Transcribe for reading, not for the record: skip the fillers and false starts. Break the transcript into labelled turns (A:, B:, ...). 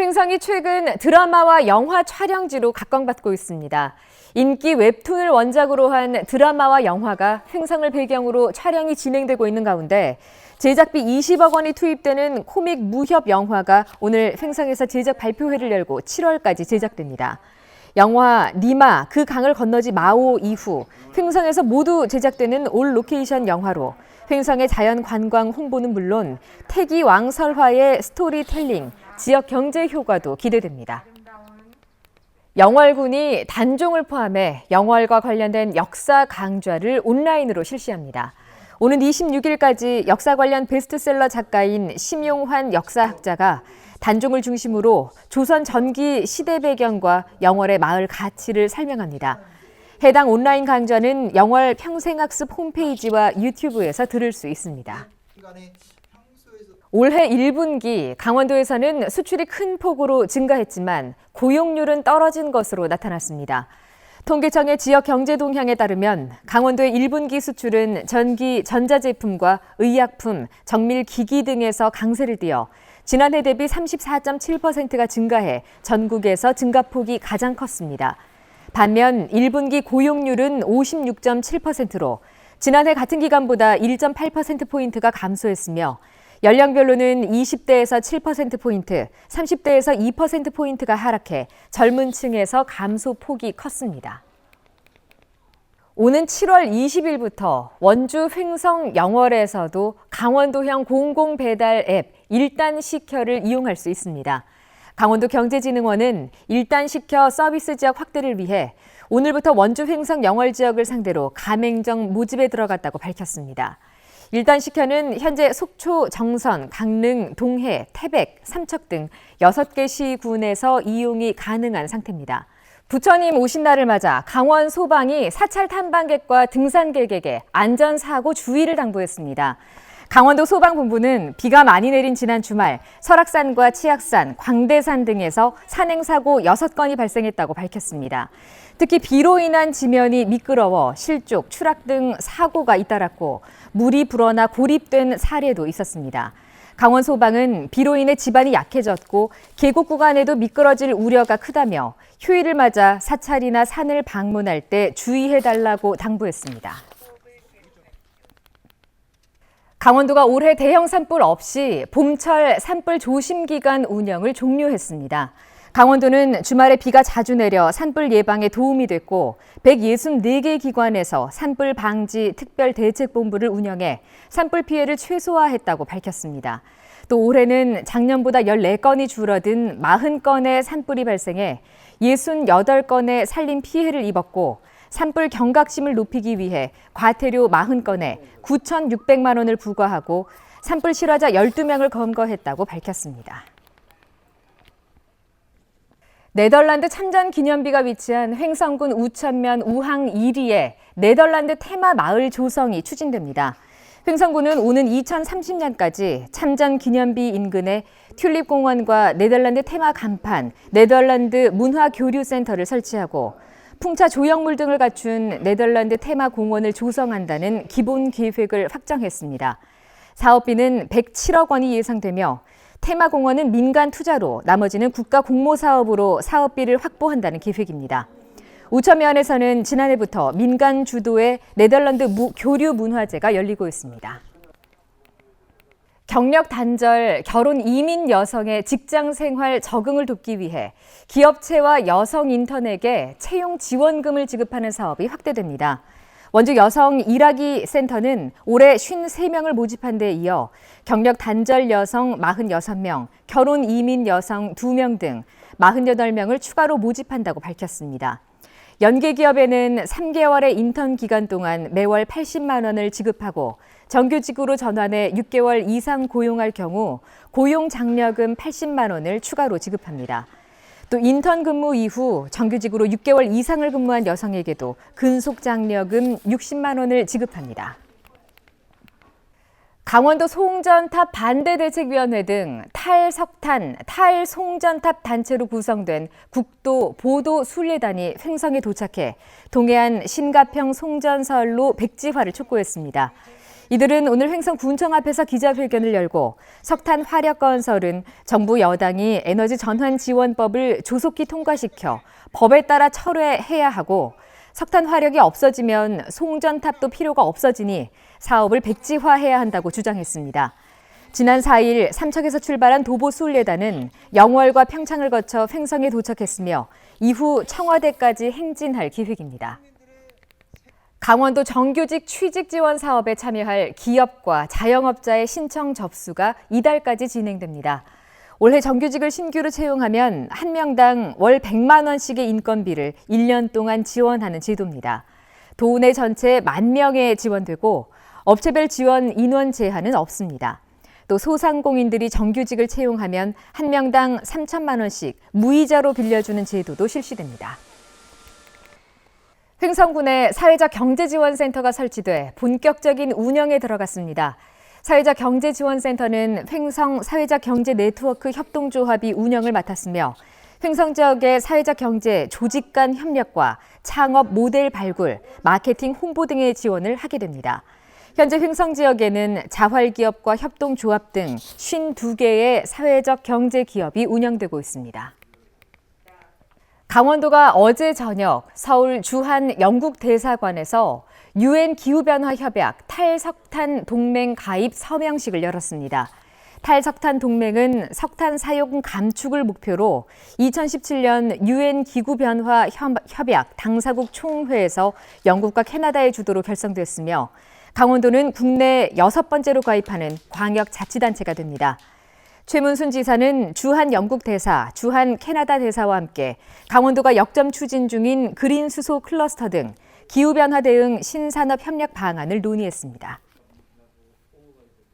A: 횡성이 최근 드라마와 영화 촬영지로 각광받고 있습니다. 인기 웹툰을 원작으로 한 드라마와 영화가 횡성을 배경으로 촬영이 진행되고 있는 가운데 제작비 20억 원이 투입되는 코믹 무협 영화가 오늘 횡성에서 제작 발표회를 열고 7월까지 제작됩니다. 영화 니마 그 강을 건너지 마오 이후 횡성에서 모두 제작되는 올 로케이션 영화로 횡성의 자연 관광 홍보는 물론 태기 왕설화의 스토리텔링, 지역 경제 효과도 기대됩니다. 영월군이 단종을 포함해 영월과 관련된 역사 강좌를 온라인으로 실시합니다. 오는 26일까지 역사 관련 베스트셀러 작가인 심용환 역사학자가 단종을 중심으로 조선 전기 시대 배경과 영월의 마을 가치를 설명합니다. 해당 온라인 강좌는 영월 평생학습 홈페이지와 유튜브에서 들을 수 있습니다. 올해 1분기 강원도에서는 수출이 큰 폭으로 증가했지만 고용률은 떨어진 것으로 나타났습니다. 통계청의 지역 경제 동향에 따르면 강원도의 1분기 수출은 전기, 전자제품과 의약품, 정밀 기기 등에서 강세를 띠어 지난해 대비 34.7%가 증가해 전국에서 증가폭이 가장 컸습니다. 반면 1분기 고용률은 56.7%로 지난해 같은 기간보다 1.8%포인트가 감소했으며 연령별로는 20대에서 7%포인트, 30대에서 2%포인트가 하락해 젊은 층에서 감소폭이 컸습니다. 오는 7월 20일부터 원주 횡성 영월에서도 강원도형 공공배달 앱 일단시켜를 이용할 수 있습니다. 강원도 경제진흥원은 일단시켜 서비스 지역 확대를 위해 오늘부터 원주 횡성 영월 지역을 상대로 가맹점 모집에 들어갔다고 밝혔습니다. 일단시켜는 현재 속초, 정선, 강릉, 동해, 태백, 삼척 등 6개 시군에서 이용이 가능한 상태입니다. 부처님 오신 날을 맞아 강원 소방이 사찰 탐방객과 등산객에게 안전사고 주의를 당부했습니다. 강원도 소방본부는 비가 많이 내린 지난 주말 설악산과 치악산, 광대산 등에서 산행사고 6건이 발생했다고 밝혔습니다. 특히 비로 인한 지면이 미끄러워 실족, 추락 등 사고가 잇따랐고 물이 불어나 고립된 사례도 있었습니다. 강원소방은 비로 인해 지반이 약해졌고 계곡 구간에도 미끄러질 우려가 크다며 휴일을 맞아 사찰이나 산을 방문할 때 주의해달라고 당부했습니다. 강원도가 올해 대형 산불 없이 봄철 산불 조심 기간 운영을 종료했습니다. 강원도는 주말에 비가 자주 내려 산불 예방에 도움이 됐고 164개 기관에서 산불 방지 특별대책본부를 운영해 산불 피해를 최소화했다고 밝혔습니다. 또 올해는 작년보다 14건이 줄어든 40건의 산불이 발생해 68건의 산림 피해를 입었고 산불 경각심을 높이기 위해 과태료 40건에 9,600만 원을 부과하고 산불 실화자 12명을 검거했다고 밝혔습니다. 네덜란드 참전 기념비가 위치한 횡성군 우천면 우항 1리에 네덜란드 테마 마을 조성이 추진됩니다. 횡성군은 오는 2030년까지 참전 기념비 인근에 튤립 공원과 네덜란드 테마 간판, 네덜란드 문화교류센터를 설치하고 풍차 조형물 등을 갖춘 네덜란드 테마 공원을 조성한다는 기본 계획을 확정했습니다. 사업비는 107억 원이 예상되며 테마공원은 민간 투자로 나머지는 국가 공모 사업으로 사업비를 확보한다는 계획입니다. 우천면에서는 지난해부터 민간 주도의 네덜란드 교류 문화제가 열리고 있습니다. 경력 단절, 결혼 이민 여성의 직장 생활 적응을 돕기 위해 기업체와 여성 인턴에게 채용 지원금을 지급하는 사업이 확대됩니다. 원주 여성 일하기 센터는 올해 53명을 모집한 데 이어 경력 단절 여성 46명, 결혼 이민 여성 2명 등 48명을 추가로 모집한다고 밝혔습니다. 연계기업에는 3개월의 인턴 기간 동안 매월 80만 원을 지급하고 정규직으로 전환해 6개월 이상 고용할 경우 고용 장려금 80만 원을 추가로 지급합니다. 또 인턴 근무 이후 정규직으로 6개월 이상을 근무한 여성에게도 근속장려금 60만 원을 지급합니다. 강원도 송전탑 반대대책위원회 등 탈석탄, 탈송전탑 단체로 구성된 국도 보도순례단이 횡성에 도착해 동해안 신가평 송전선로 백지화를 촉구했습니다. 이들은 오늘 횡성 군청 앞에서 기자회견을 열고 석탄 화력 건설은 정부 여당이 에너지 전환 지원법을 조속히 통과시켜 법에 따라 철회해야 하고 석탄 화력이 없어지면 송전탑도 필요가 없어지니 사업을 백지화해야 한다고 주장했습니다. 지난 4일 삼척에서 출발한 도보수훈예단은 영월과 평창을 거쳐 횡성에 도착했으며 이후 청와대까지 행진할 계획입니다. 강원도 정규직 취직 지원 사업에 참여할 기업과 자영업자의 신청 접수가 이달까지 진행됩니다. 올해 정규직을 신규로 채용하면 한 명당 월 100만 원씩의 인건비를 1년 동안 지원하는 제도입니다. 도내 전체 10,000명에 지원되고 업체별 지원 인원 제한은 없습니다. 또 소상공인들이 정규직을 채용하면 한 명당 3천만 원씩 무이자로 빌려주는 제도도 실시됩니다. 횡성군에 사회적 경제지원센터가 설치돼 본격적인 운영에 들어갔습니다. 사회적 경제지원센터는 횡성 사회적 경제 네트워크 협동조합이 운영을 맡았으며 횡성 지역의 사회적 경제 조직 간 협력과 창업 모델 발굴, 마케팅 홍보 등의 지원을 하게 됩니다. 현재 횡성 지역에는 자활기업과 협동조합 등 52개의 사회적 경제 기업이 운영되고 있습니다. 강원도가 어제 저녁 서울 주한 영국대사관에서 UN 기후변화 협약 탈석탄 동맹 가입 서명식을 열었습니다. 탈석탄 동맹은 석탄 사용 감축을 목표로 2017년 UN 기후변화 협약 당사국 총회에서 영국과 캐나다의 주도로 결성됐으며 강원도는 국내 6번째로 가입하는 광역자치단체가 됩니다. 최문순 지사는 주한 영국 대사, 주한 캐나다 대사와 함께 강원도가 역점 추진 중인 그린 수소 클러스터 등 기후변화 대응 신산업 협력 방안을 논의했습니다.